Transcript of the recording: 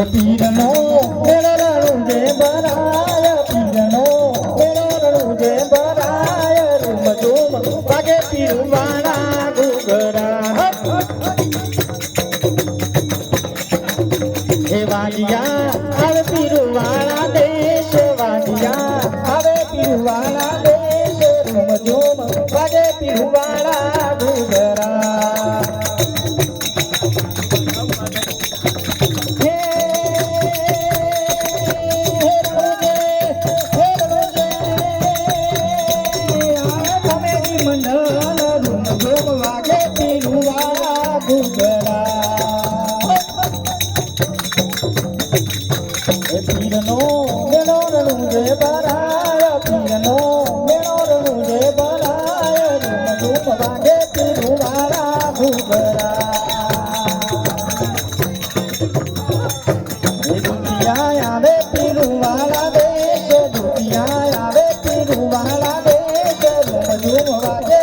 પીરનો મેળાનું જે ભરાય પીરનો મેળાનું જે ભરાય રૂમ ઝૂમ વાગે પીરવાળા ઘૂઘરા હે વાડિયા આવે પીરવાળા દેશ વાડિયા આવે પીરવાળા દેશ રૂમ ઝૂમ વાગે પીરવાળા ઘૂઘરા પીરનો મેળોનું જે ભરાય પીરનો મેળોનું જે ભરાય રૂમ ઝૂમ વાગે પીરવાળા ઘૂઘરા દુનિયા આવે પીરવાળા દેશ દુનિયા આવે પીરવાળા દેશ રૂમ ઝૂમ વાગે